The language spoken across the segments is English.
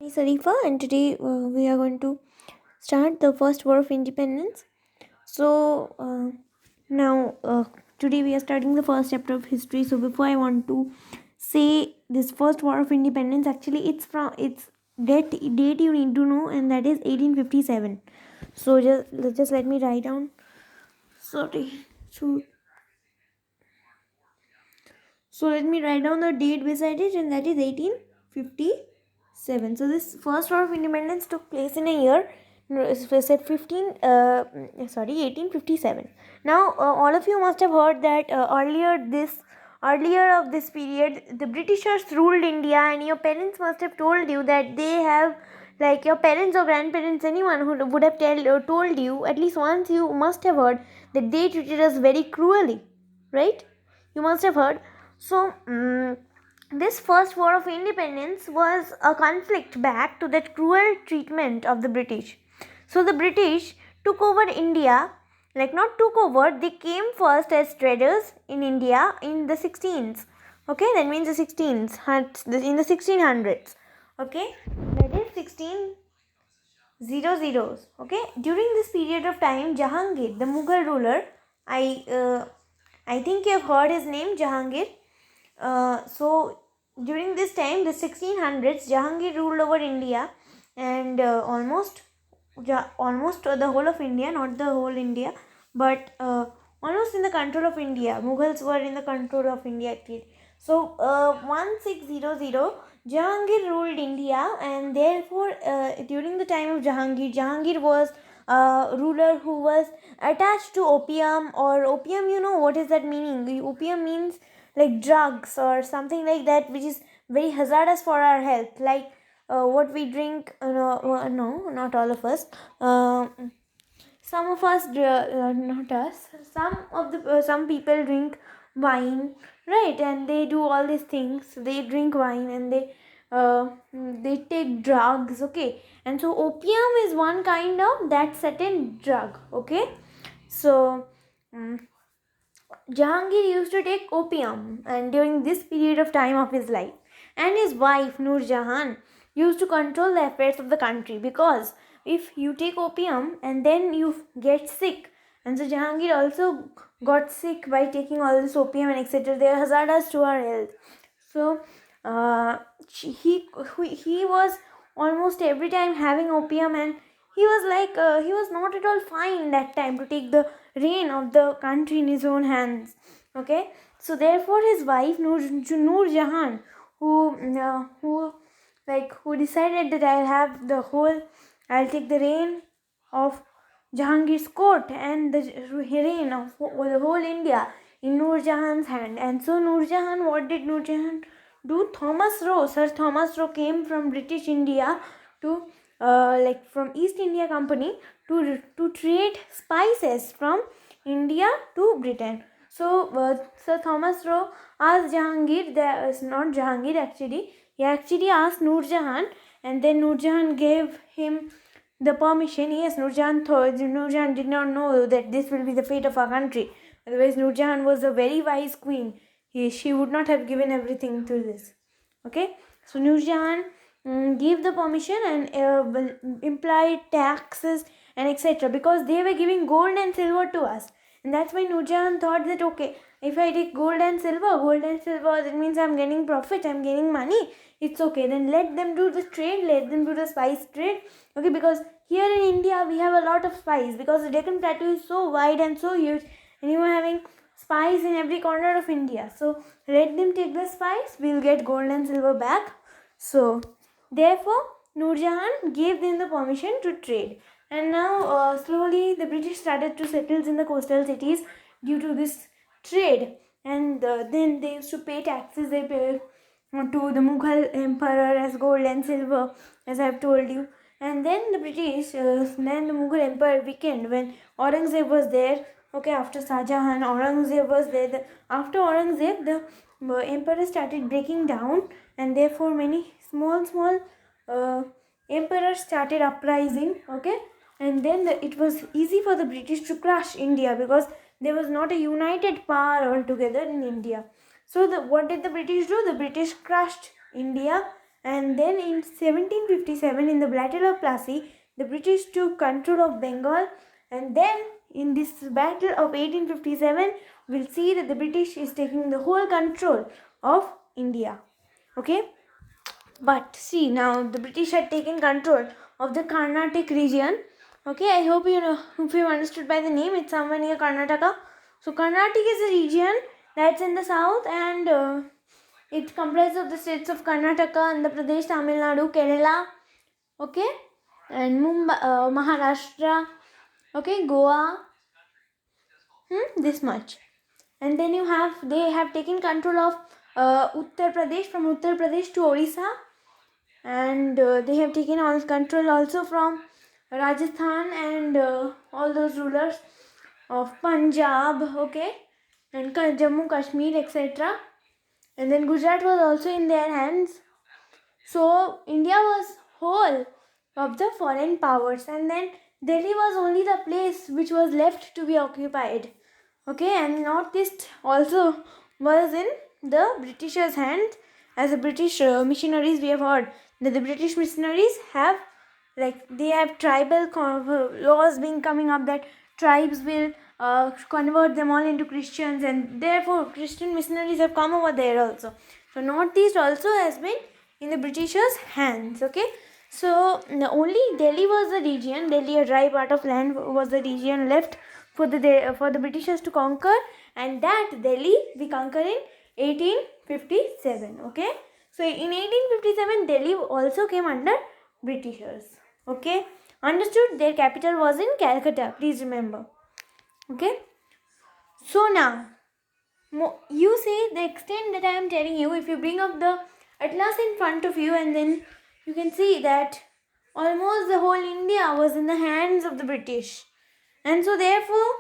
Sarifa, and today we are going to start the first war of independence. So now today we are starting the first chapter of history. So before I want to say this first war of independence, actually it's date you need to know, and that is 1857. So just let me write down. Sorry. So so let me write down the date beside it, and that is 1857. So this first war of independence took place in a year, say 1857. Now all of you must have heard that earlier of this period, the Britishers ruled India, and your parents must have told you that they have, like your parents or grandparents, anyone who would have told you at least once, you must have heard that they treated us very cruelly, right? You must have heard. So this first war of independence was a conflict back to that cruel treatment of the British. So the British took over India, like not took over, they came first as traders in India in the 16s. Okay, that means the 16s, in the 1600s. Okay, that is 1600s. Okay, during this period of time, Jahangir, the Mughal ruler, I think you have heard his name, Jahangir. So during this time, the 1600s, Jahangir ruled over India, and almost the whole of India, not the whole India, but almost in the control of India. Mughals were in the control of India actually. So 1600, Jahangir ruled India, and therefore during the time of Jahangir, Jahangir was a ruler who was attached to opium, or opium, you know what is that meaning? Opium means like drugs or something like that, which is very hazardous for our health, like what we drink. No, not all of us. Some of us, not us. Some people drink wine, right? And they do all these things. They drink wine, and they take drugs. Okay, and so opium is one kind of that certain drug. Okay, so. Jahangir used to take opium, and during this period of time of his life, and his wife Nur Jahan used to control the affairs of the country, because if you take opium and then you get sick, and so Jahangir also got sick by taking all this opium and etc. They are hazardous to our health. So he was almost every time having opium, and he was not at all fine that time to take the reign of the country in his own hands. Okay, so therefore his wife Noor Jahan, who decided that I'll take the reign of Jahangir's court and the reign of the whole India in Noor Jahan's hand. And so Noor Jahan, what did Noor Jahan do? Sir Thomas Roe came from British India to from East India Company to trade spices from India to Britain. So Sir Thomas Roe asked Jahangir, that is not Jahangir actually, he actually asked Noor Jahan, and then Noor Jahan gave him the permission. Yes, Noor Jahan did not know that this will be the fate of our country. Otherwise, Noor Jahan was a very wise queen. She would not have given everything to this. Okay, so Noor Jahan gave the permission, and implied taxes and etc. because they were giving gold and silver to us. And that's why Noor Jahan thought that, okay, if I take gold and silver, that means I'm getting profit, I'm getting money. It's okay, then let them do the trade, let them do the spice trade. Okay, because here in India we have a lot of spice, because the Deccan Plateau is so wide and so huge, and you are having spice in every corner of India. So let them take the spice, we'll get gold and silver back. So therefore Noor Jahan gave them the permission to trade. And now slowly the British started to settle in the coastal cities due to this trade. And then they used to pay taxes. They paid to the Mughal emperor as gold and silver, as I have told you. And then the Mughal empire weakened when Aurangzeb was there. Okay, after Shah Jahan, Aurangzeb was there. After Aurangzeb, the emperor started breaking down, and therefore many small emperors started uprising. Okay, and then it was easy for the British to crush India, because there was not a united power altogether in India. So what did the British do? The British crushed India, And then in 1757, in the Battle of Plassey, the British took control of Bengal. And then in this battle of 1857, we'll see that the British is taking the whole control of India. Okay. But see, now the British had taken control of the Carnatic region. Okay, I hope you know, if you understood by the name, it's somewhere near Karnataka. So Carnatic is a region that's in the south, and it comprises of the states of Karnataka, Andhra Pradesh, Tamil Nadu, Kerala, okay, and Mumbai, Maharashtra, okay, Goa, this much. And then they have taken control of Uttar Pradesh, from Uttar Pradesh to Orissa, and they have taken all control also from Rajasthan and all those rulers of Punjab, okay, and Jammu Kashmir, etc. And then Gujarat was also in their hands. So India was whole of the foreign powers, and then Delhi was only the place which was left to be occupied. Okay, and Northeast also was in the Britishers' hands. As the British missionaries, we have heard that the British missionaries have, like, they have tribal laws being coming up that tribes will convert them all into Christians, and therefore Christian missionaries have come over there also. So Northeast also has been in the Britishers' hands. Okay, so only Delhi was the region, Delhi, a dry part of land, was the region left for the Britishers to conquer, and that Delhi we conquer in 1857. Okay, so in 1857 Delhi also came under Britishers. Okay, understood? Their capital was in Calcutta, please remember. Okay, so now you see the extent that I am telling you. If you bring up the atlas in front of you, and then you can see that almost the whole India was in the hands of the British, and so therefore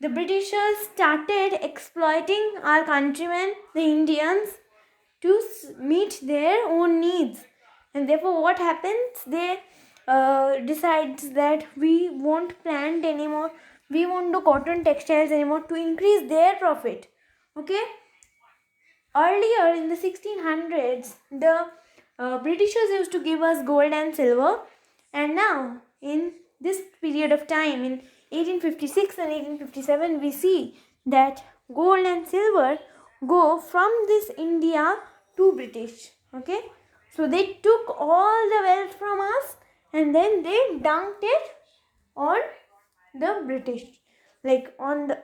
the Britishers started exploiting our countrymen, the Indians, to meet their own needs. And therefore what happens, they decides that we won't plant anymore, we won't do cotton textiles anymore, to increase their profit. Okay, earlier in the 1600s, the Britishers used to give us gold and silver, and now in this period of time, in 1856 and 1857, we see that gold and silver go from this India to British. Okay, so they took all the wealth from us, and then they dunked it on the British, like on the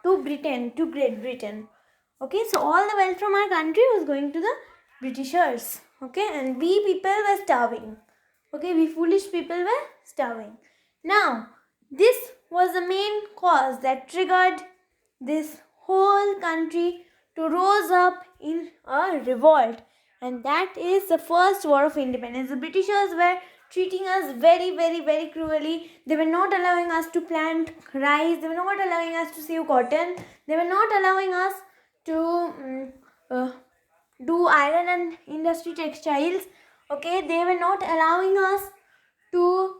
to Britain, to Great Britain. Okay, so all the wealth from our country was going to the Britishers. Okay, and we people were starving. Okay, we foolish people were starving. Now, this was the main cause that triggered this whole country to rose up in a revolt, and that is the first war of independence. The Britishers were treating us very, very, very cruelly. They were not allowing us to plant rice, they were not allowing us to save cotton, they were not allowing us to do iron and industry textiles. Okay, they were not allowing us to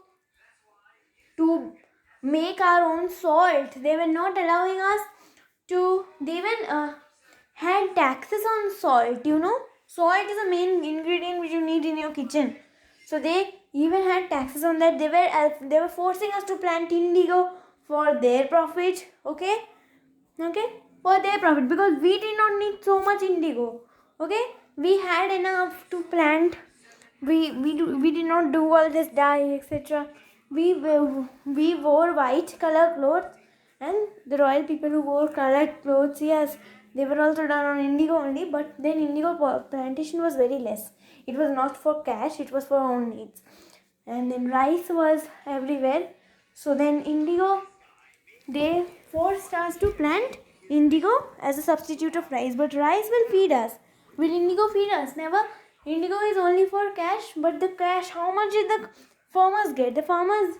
make our own salt. They were not allowing us to, they even had taxes on salt. You know, salt is a main ingredient which you need in your kitchen, so they even had taxes on that. They were forcing us to plant indigo for their profit. Okay, for their profit, because we did not need so much indigo. Okay, we had enough to plant. We did not do all this dye, etc. We wore white color clothes, and the royal people who wore colored clothes, yes, they were also done on indigo only. But then indigo plantation was very less. It was not for cash, it was for own needs. And then rice was everywhere. So then indigo, they forced us to plant indigo as a substitute of rice. But rice will feed us. Will indigo feed us? Never. Indigo is only for cash, but the cash, how much did the farmers get? The farmers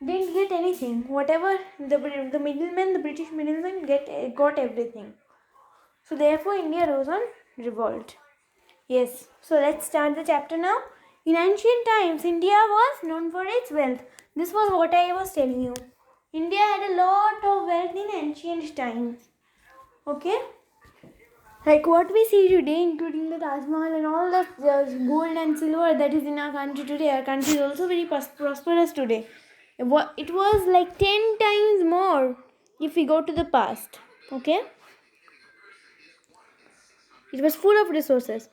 didn't get anything. Whatever the middlemen, the British middlemen got everything. So therefore India rose on revolt. Yes, so let's start the chapter now. In ancient times, India was known for its wealth. This was what I was telling you. India had a lot of wealth in ancient times. Okay. Like what we see today, including the Taj Mahal and all the gold and silver that is in our country today. Our country is also very prosperous today. It was like 10 times more if we go to the past. Okay? It was full of resources.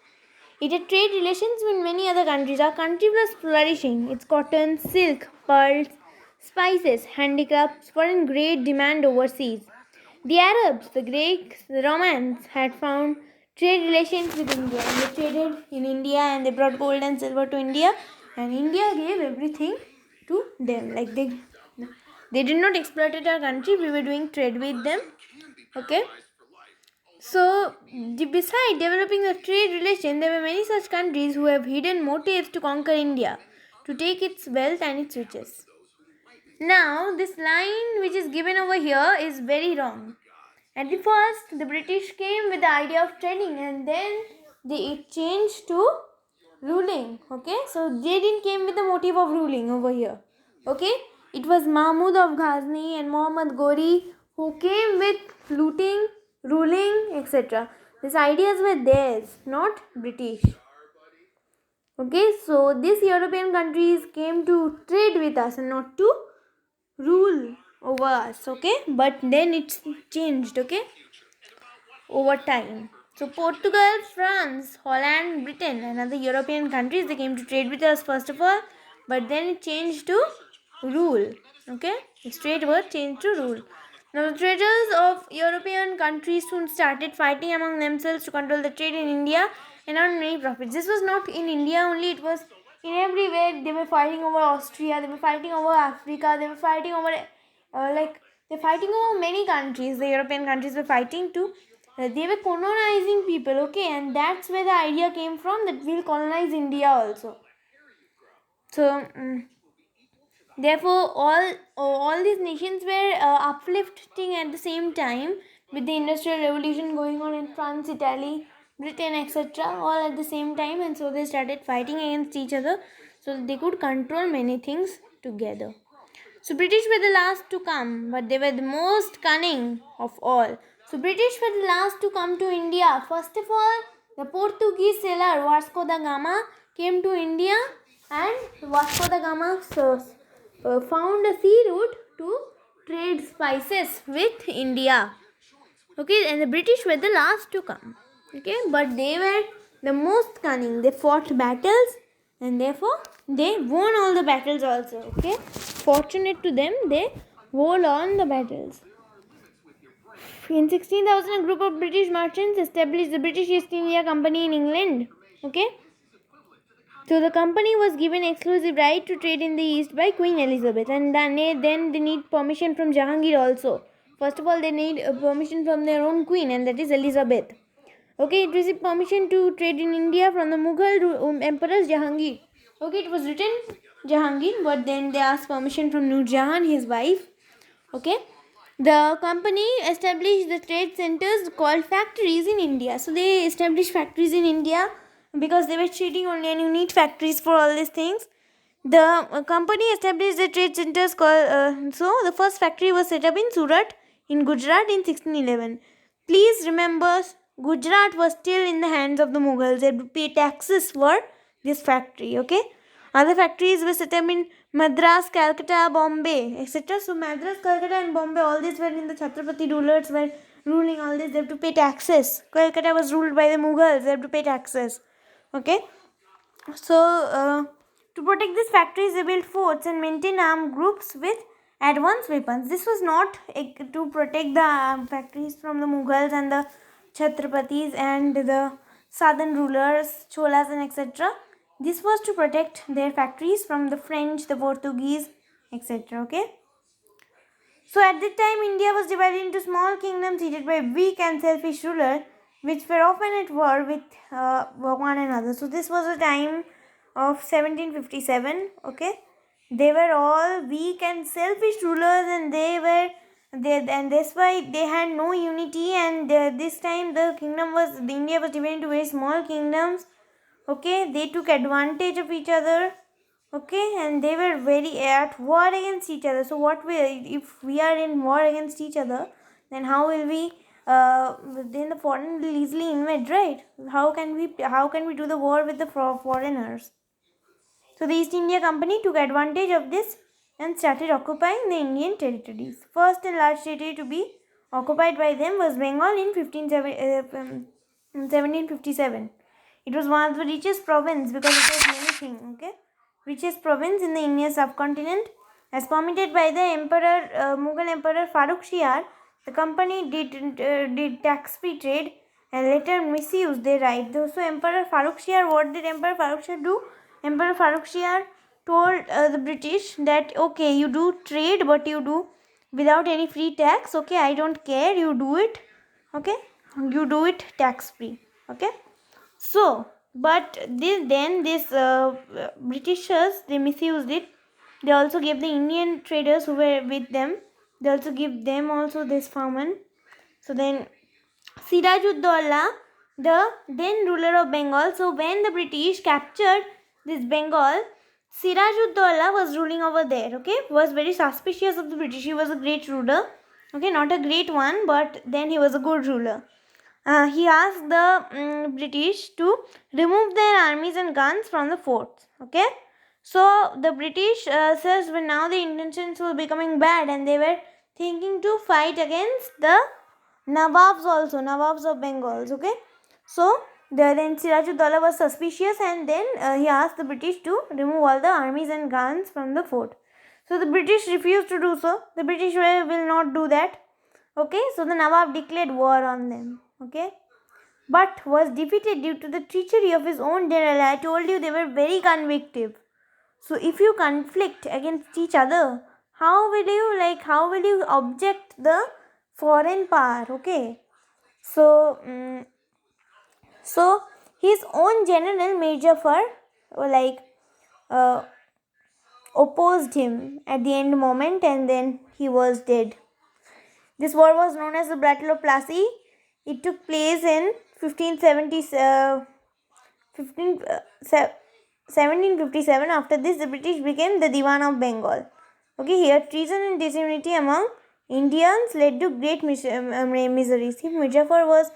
It had trade relations with many other countries. Our country was flourishing. Its cotton, silk, pearls, spices, handicrafts were in great demand overseas. The Arabs, the Greeks, the Romans had found trade relations with India, and they traded in India and they brought gold and silver to India, and India gave everything to them. Like they did not exploit our country, we were doing trade with them. Okay. So, besides developing a trade relation, there were many such countries who have hidden motives to conquer India, to take its wealth and its riches. Now, this line which is given over here is very wrong. At the first, the British came with the idea of trading, and then it changed to ruling. Okay, so they didn't came with the motive of ruling over here. Okay, it was Mahmud of Ghazni and Muhammad Ghori who came with looting, ruling, etc. These ideas were theirs, not British. Okay, so these European countries came to trade with us and not to rule over us. Okay, but then it's changed. Okay, over time. So Portugal, France, Holland, Britain and other European countries, they came to trade with us first of all, but then it changed to rule. Okay, the trade word changed to rule. Now the traders of European countries soon started fighting among themselves to control the trade in India and earn many profits. This was not in India only, it was in everywhere. They were fighting over Austria, they were fighting over Africa, they were fighting over they're fighting over many countries. The European countries were fighting too. They were colonizing people, okay, and that's where the idea came from that we'll colonize India also. So, therefore, all these nations were uplifting at the same time with the Industrial Revolution going on in France, Italy, Britain, etc. all at the same time, and so they started fighting against each other so that they could control many things together. So British were the last to come, but they were the most cunning of all. So British were the last to come to India. First of all, the Portuguese sailor Vasco da Gama came to India, and Vasco da Gama found a sea route to trade spices with India. Okay, and the British were the last to come. Okay, but they were the most cunning. They fought battles and therefore they won all the battles also. Okay, fortunate to them, they won all the battles. In 16,000, a group of British merchants established the British East India Company in England. Okay, so the company was given exclusive right to trade in the East by Queen Elizabeth, and then they need permission from Jahangir also. First of all, they need permission from their own queen, and that is Elizabeth. Okay, it received permission to trade in India from the Mughal emperors Jahangir. Okay, it was written Jahangir, but then they asked permission from Nur Jahan, his wife. Okay, the company established the trade centers called factories in India. So they established factories in India because they were trading only, and you need factories for all these things. The company established the trade centers called. So the first factory was set up in Surat in Gujarat in 1611. Please remember, Gujarat was still in the hands of the Mughals. They had to pay taxes for this factory. Okay. Other factories were set up in Madras, Calcutta, Bombay, etc. So Madras, Calcutta and Bombay, all these were in the Chhatrapati rulers were ruling all this. They have to pay taxes. Calcutta was ruled by the Mughals. They have to pay taxes. Okay. So to protect these factories, they built forts and maintained armed groups with advanced weapons. This was not to protect the factories from the Mughals and the Chhatrapatis and the southern rulers, Cholas and etc. This was to protect their factories from the French, the Portuguese, etc. Okay. So at that time, India was divided into small kingdoms headed by weak and selfish rulers, which were often at war with one another. So this was a time of 1757. Okay, they were all weak and selfish rulers, and and that's why they had no unity. And this time, India was divided into very small kingdoms. Okay, they took advantage of each other. Okay, and they were very at war against each other. So if we are in war against each other, then how will we then the foreign will easily invade, right? How can we do the war with the foreigners? So the East India Company took advantage of this and started occupying the Indian territories. First and large territory to be occupied by them was Bengal in 1757. It was one of the richest province because it has many things. Okay, richest province in the Indian subcontinent, as permitted by the Mughal Emperor Farooq Shiar. The company did tax-free trade and later misused their right. So Emperor Farooq Shiar, what did Emperor Farooq Shiar do? Emperor Farooq Shiar told the British that okay, you do trade, but you do without any free tax. Okay, I don't care. You do it. Okay, you do it tax free. Okay. So, but this Britishers, they misused it. They also gave the Indian traders who were with them. They also give them also this famine. So then Sirajuddaulah, the then ruler of Bengal. So when the British captured this Bengal, Sirajuddaulah was ruling over there. Okay, was very suspicious of the British. He was a great ruler. Okay, not a great one, but then he was a good ruler. He asked the British to remove their armies and guns from the forts. Okay, so the British says when now the intentions were becoming bad and they were thinking to fight against the Nawabs also, Nawabs of Bengals. Okay, so then Sirajuddaulah was suspicious and then he asked the British to remove all the armies and guns from the fort. So the British refused to do so. The British will not do that. Okay, so the Nawab declared war on them. Okay, but was defeated due to the treachery of his own general. I told you they were very convictive. So if you conflict against each other, how will you object the foreign power? Okay, so so his own general Major Jafar uh, opposed him at the end moment, and then he was dead. This war was known as the Battle of Plassey. It took place in 1757. After this, the British became the Diwan of Bengal. Okay, here treason and disunity among Indians led to great misery. If Mujafar was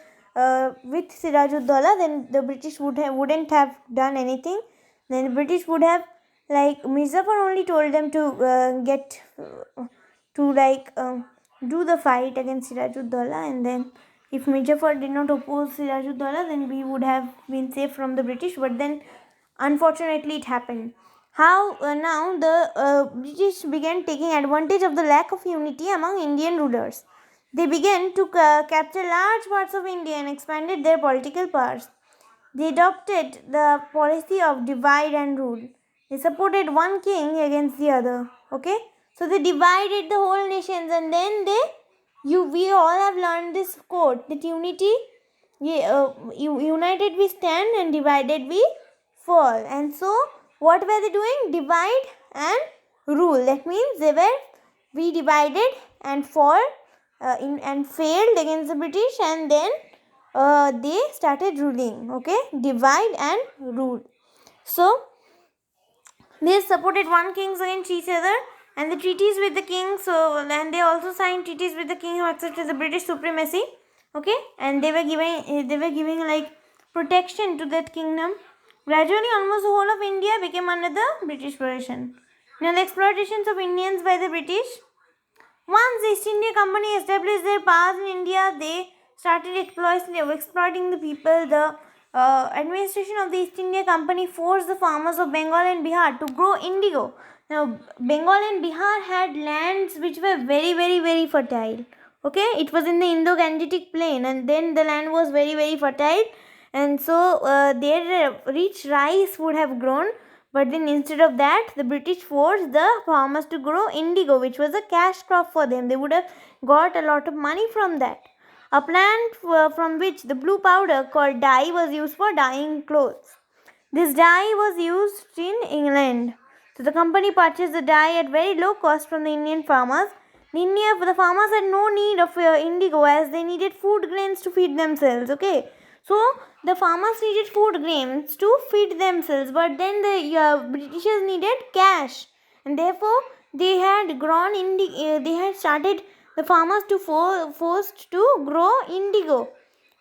with Sirajuddaulah, then the British wouldn't have done anything. Then the British would have, like, Mujafar only told them to do the fight against Sirajuddaulah, and then if Mujafar did not oppose Sirajuddaulah, then we would have been safe from the British. But then, unfortunately, it happened. How now the British began taking advantage of the lack of unity among Indian rulers. They began to capture large parts of India and expanded their political powers. They adopted the policy of divide and rule. They supported one king against the other. Okay, so they divided the whole nations, and then we all have learned this quote that unity, united we stand and divided we fall. And so what were they doing? Divide and rule. That means we divided and and failed against the British, and then they started ruling. Okay, divide and rule. So they supported one kings against each other, and the treaties with the king. So and they also signed treaties with the king who accepted the British supremacy. Okay, and they were giving like protection to that kingdom. Gradually, almost the whole of India became under the British possession. Now, the exploitations of Indians by the British. Once the East India Company established their powers in India, they started exploiting the people. The administration of the East India Company forced the farmers of Bengal and Bihar to grow indigo. Now, Bengal and Bihar had lands which were very, very, very fertile. Okay, it was in the Indo-Gangetic plain, and then the land was very, very fertile, and so their rich rice would have grown. But then instead of that, the British forced the farmers to grow indigo, which was a cash crop for them. They would have got a lot of money from that. A plant from which the blue powder called dye was used for dyeing clothes. This dye was used in England. So the company purchased the dye at very low cost from the Indian farmers. The farmers had no need of indigo, as they needed food grains to feed themselves. Okay, so the farmers needed food grains to feed themselves, but then the Britishers needed cash, and therefore they had started the farmers to forced to grow indigo.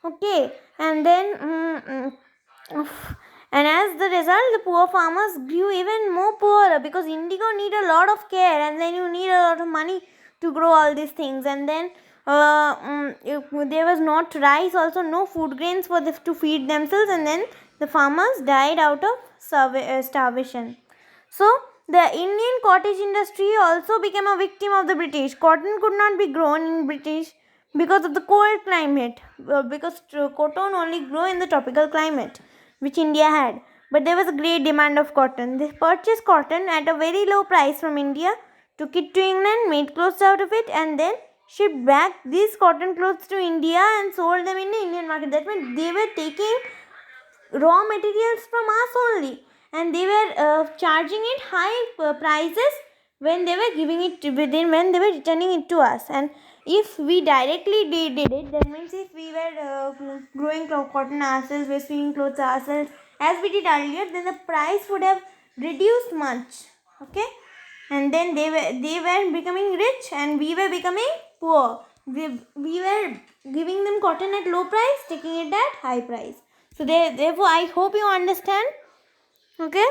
Okay, and then and as the result, the poor farmers grew even more poorer, because indigo need a lot of care, and then you need a lot of money to grow all these things. And then if there was not rice, also no food grains for to feed themselves, and then the farmers died out of starvation. So the Indian cottage industry also became a victim of the British. Cotton could not be grown in British because of the cold climate, because cotton only grew in the tropical climate which India had. But there was a great demand of cotton. They purchased cotton at a very low price from India, took it to England, made clothes out of it, and then shipped back these cotton clothes to India and sold them in the Indian market. That means they were taking raw materials from us only, and they were charging it high prices when they were giving it when they were returning it to us. And if we directly did it, that means if we were growing cotton ourselves, we're spinning clothes ourselves as we did earlier, then the price would have reduced much. Okay, and then they were becoming rich and we were becoming poor. We were giving them cotton at low price, taking it at high price. So therefore I hope you understand. Okay,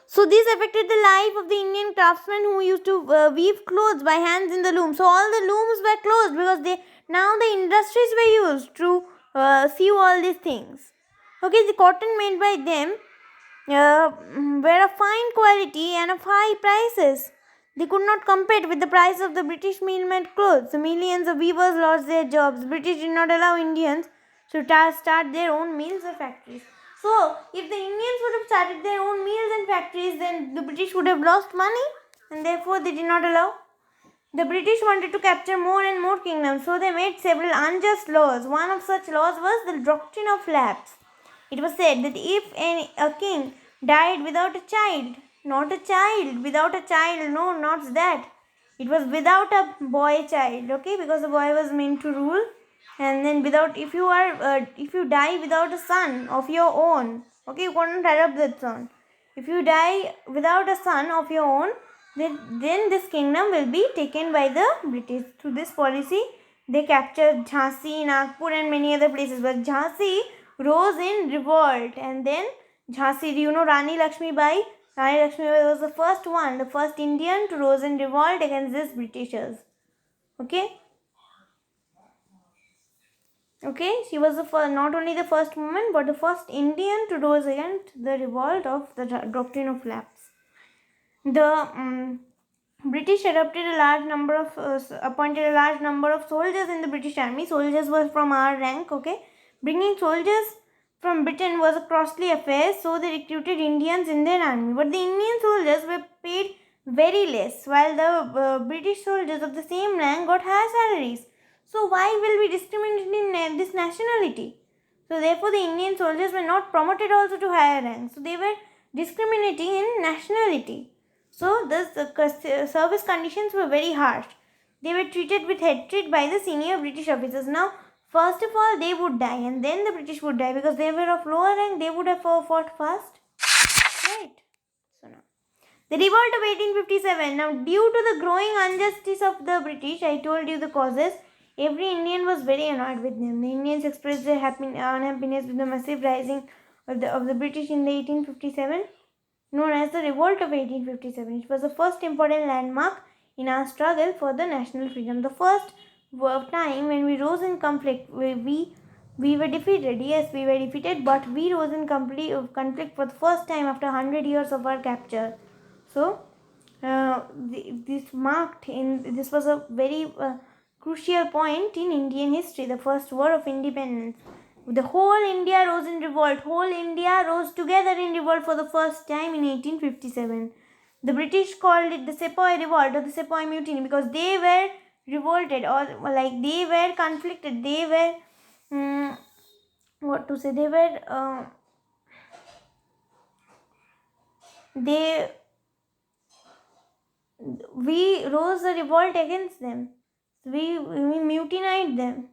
so this affected the life of the Indian craftsmen who used to weave clothes by hands in the loom. So all the looms were closed because they now the industries were used to sew all these things. Okay, the cotton made by them were of fine quality and of high prices. They could not compete with the price of the British mill-made clothes. The millions of weavers lost their jobs. The British did not allow Indians to start their own mills or factories. So, if the Indians would have started their own mills and factories, then the British would have lost money, and therefore they did not allow. The British wanted to capture more and more kingdoms, so they made several unjust laws. One of such laws was the doctrine of lapse. It was said that if a king died without a child, not a child, without a child, no, not that. It was without a boy child, okay, because the boy was meant to rule. And then without, if you die without a son of your own, okay, you couldn't adopt that son. If you die without a son of your own, then this kingdom will be taken by the British. Through this policy, they captured Jhansi, Nagpur, and many other places. But Jhansi rose in revolt, and then Jhansi, do you know Rani Lakshmi Bai? Rani Lakshmi Bai was the first one, the first Indian to rose in revolt against these Britishers. Okay. Okay, she was the first, not only the first woman, but the first Indian to rose against the revolt of the doctrine of lapse. The British adopted a large number of appointed a large number of soldiers in the British army. Soldiers were from our rank. Okay, bringing soldiers from Britain was a costly affair, so they recruited Indians in their army. But the Indian soldiers were paid very less, while the British soldiers of the same rank got higher salaries. So why will we discriminate in this nationality? So therefore, the Indian soldiers were not promoted also to higher ranks. So they were discriminating in nationality. So the service conditions were very harsh. They were treated with hatred by the senior British officers. Now, first of all, they would die, and then the British would die, because they were of lower rank. They would have fought first, right? So now, the revolt of 1857. Now, due to the growing injustice of the British, I told you the causes. Every Indian was very annoyed with them. The Indians expressed their unhappiness with the massive rising of the British in the 1857, known as the Revolt of 1857. It was the first important landmark in our struggle for the national freedom. The first time when we rose in conflict, we were defeated. Yes, we were defeated, but we rose in conflict for the first time after 100 years of our capture. So, this was a very crucial point in Indian history, the first war of independence. The whole India rose in revolt. Whole India rose together in revolt for the first time in 1857. The British called it the Sepoy Revolt or the Sepoy Mutiny, because they were revolted, or like they were conflicted. They were what to say? They we rose a revolt against them. We mutinied them.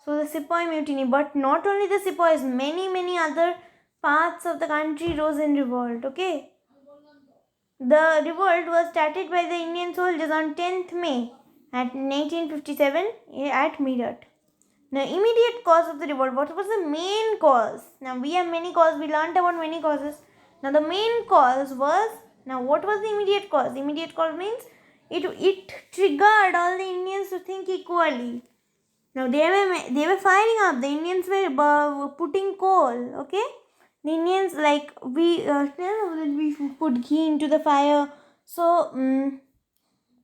So the Sepoy Mutiny. But not only the Sepoys, many other parts of the country rose in revolt. Okay. The revolt was started by the Indian soldiers on 10th May at 1857 at Meerut. The immediate cause of the revolt, what was the main cause? Now we have many causes, we learnt about many causes. Now the main cause was, now what was the immediate cause? The immediate cause means it triggered all the Indians to think equally. Now they were firing up. The Indians were putting coal. Okay, the Indians we put ghee into the fire. So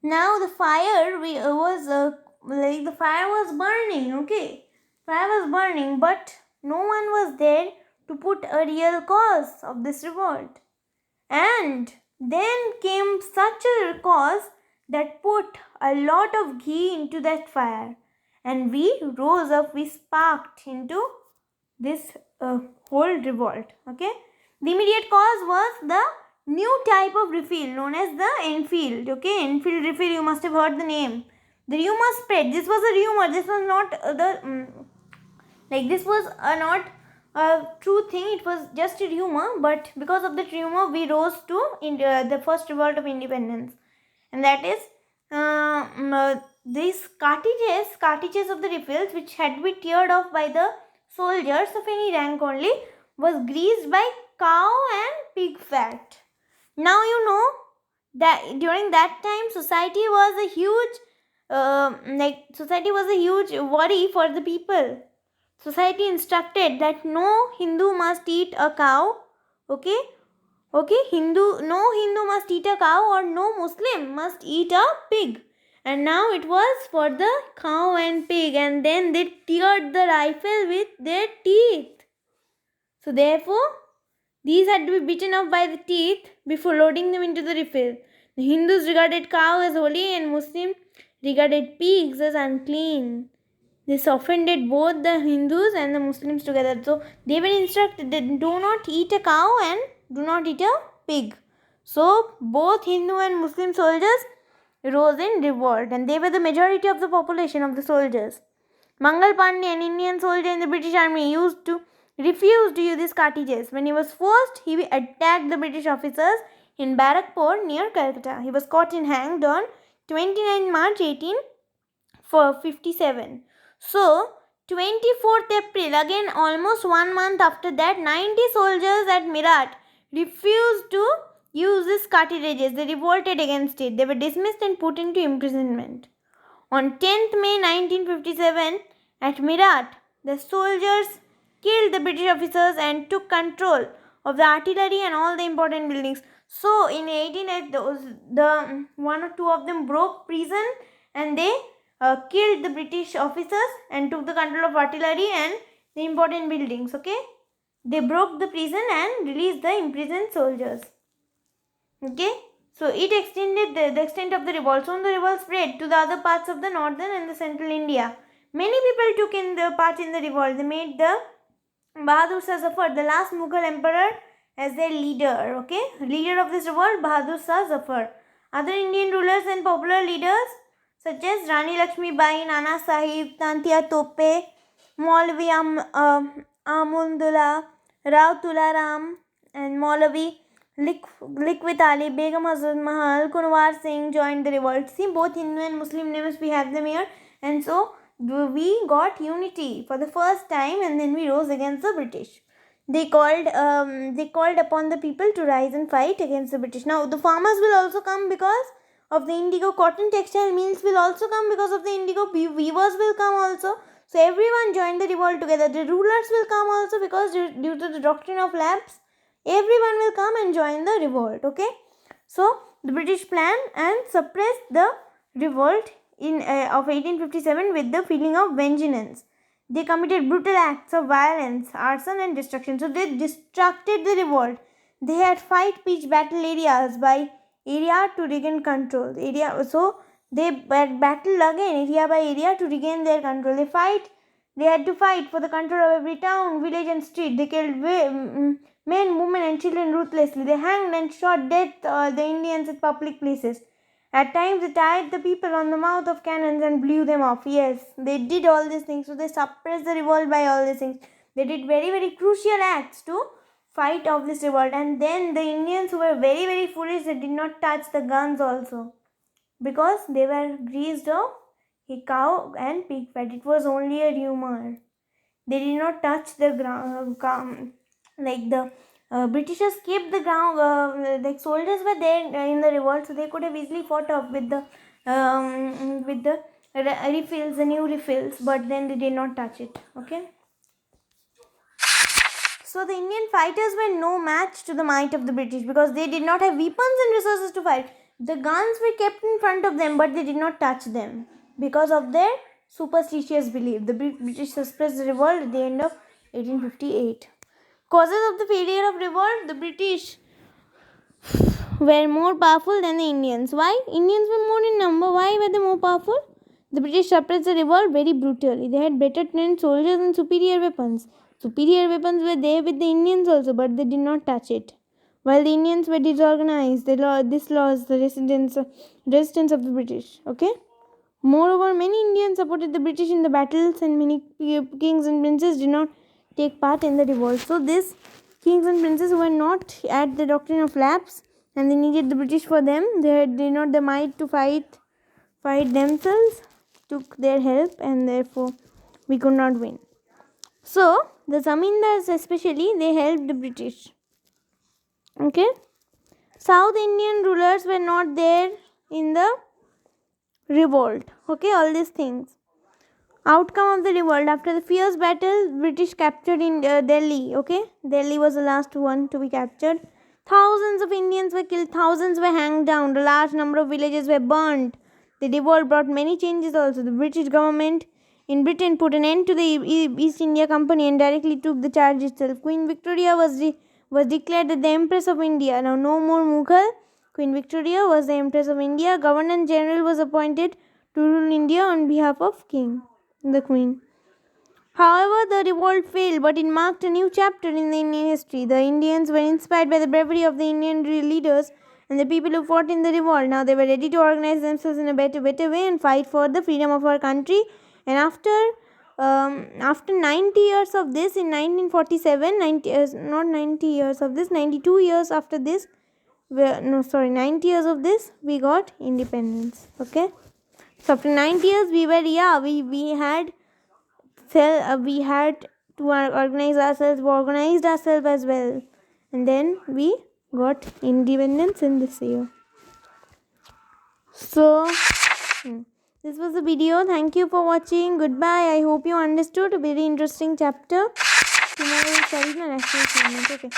now the fire the fire was burning. Okay, fire was burning, but no one was there to put a real cause of this revolt. And then came such a cause that put a lot of ghee into that fire, and we rose up, we sparked into this whole revolt. Okay, the immediate cause was the new type of refill known as the Enfield. Okay, Enfield refill, you must have heard the name. The rumor spread. This was a rumor. This was not this was not a true thing. It was just a rumor, but because of that rumor, we rose to the first revolt of independence, and that is these cartridges of the refills, which had to be teared off by the soldiers of any rank only, was greased by cow and pig fat. Now you know that during that time society was a huge worry for the people. Society instructed that no Hindu must eat a cow. Okay, no Hindu must eat a cow, or no Muslim must eat a pig. And now it was for the cow and pig, and then they teared the rifle with their teeth. So therefore, these had to be bitten off by the teeth before loading them into the refill. The Hindus regarded cow as holy, and Muslims regarded pigs as unclean. This offended both the Hindus and the Muslims together. So they were instructed that do not eat a cow and do not eat a pig. So both Hindu and Muslim soldiers rose in revolt, and they were the majority of the population of the soldiers. Mangal Pandey, an Indian soldier in the British Army, refused to use these cartridges. When he was forced, he attacked the British officers in Barakpur near Calcutta. He was caught and hanged on 29 March 1857. So, 24th April, again almost 1 month after that, 90 soldiers at Meerut refused to use these cartridges. They revolted against it. They were dismissed and put into imprisonment. On 10th May 1957, at Meerut, the soldiers killed the British officers and took control of the artillery and all the important buildings. So, in 1808, one or two of them broke prison, and they killed the British officers and took the control of artillery and the important buildings. Okay, they broke the prison and released the imprisoned soldiers. Okay, so it extended the extent of the revolt. Soon the revolt spread to the other parts of the northern and the central India. Many people took in the part in the revolt. They made the Bahadur Shah Zafar, the last Mughal emperor, as their leader. Okay, leader of this revolt, Bahadur Shah Zafar. Other Indian rulers and popular leaders such as Rani Lakshmi Bai, Nana Sahib, Tantia Tope, Maulavi Amundullah, Rao Tularam, and Maulavi Liquid Ali, Begum Hazrat Mahal, Kunwar Singh joined the revolt. See, both Hindu and Muslim names we have them here, and so we got unity for the first time, and then we rose against the British. They called upon the people to rise and fight against the British. Now the farmers will also come because of the indigo. Cotton textile mills will also come because of the indigo. Weavers will come also. So everyone joined the revolt together. The rulers will come also because due to the doctrine of lapse, everyone will come and join the revolt. Okay, so the British planned and suppressed the revolt of 1857 with the feeling of vengeance. They committed brutal acts of violence, arson and destruction. So they distracted the revolt. They had 5 pitched battle areas by area to regain control. So they battled again area by area to regain their control. They had to fight for the control of every town, village and street. They killed men, women and children ruthlessly. They hanged and shot dead the Indians at public places. At times they tied the people on the mouth of cannons and blew them off. Yes, they did all these things. So they suppressed the revolt by all these things. They did very, very crucial acts to fight of this revolt. And then the Indians, who were very very foolish, they did not touch the guns also, because they were greased of a cow and pig fat. It was only a rumor. They did not touch the ground. Like the Britishers kept the ground. Like soldiers were there in the revolt, so they could have easily fought off with the refills, the new refills, but then they did not touch it. Okay. So the Indian fighters were no match to the might of the British, because they did not have weapons and resources to fight. The guns were kept in front of them, but they did not touch them because of their superstitious belief. The British suppressed the revolt at the end of 1858. Causes of the failure of revolt: the British were more powerful than the Indians. Why? Indians were more in number. Why were they more powerful? The British suppressed the revolt very brutally. They had better trained soldiers and superior weapons. Superior weapons were there with the Indians also, but they did not touch it. While the Indians were disorganized, this lost the resistance of the British. Okay. Moreover, many Indians supported the British in the battles, and many kings and princes did not take part in the revolt. So, these kings and princes who were not at the doctrine of lapse, and they needed the British for them, they did not the might to fight themselves, took their help, and therefore we could not win. So, the Zamindars especially, they helped the British. Okay. South Indian rulers were not there in the revolt. Okay, all these things. Outcome of the revolt: after the fierce battle, British captured in Delhi. Okay, Delhi was the last one to be captured. Thousands of Indians were killed, thousands were hanged down, a large number of villages were burnt. The revolt brought many changes also. The British government in Britain put an end to the East India Company and directly took the charge itself. Queen Victoria was declared the Empress of India. Now no more Mughal. Queen Victoria was the Empress of India. Governor General was appointed to rule India on behalf of King, the Queen. However, the revolt failed, but it marked a new chapter in the Indian history. The Indians were inspired by the bravery of the Indian leaders and the people who fought in the revolt. Now they were ready to organize themselves in a better way and fight for the freedom of our country. And after 90 years of this, in 1947, 92 years after this, 90 years of this, we got independence. Okay. So after 90 years, we had to organized ourselves as well, and then we got independence in this year. So this was the video. Thank you for watching. Goodbye. I hope you understood a very interesting chapter. Tomorrow is study my national achievement. Okay.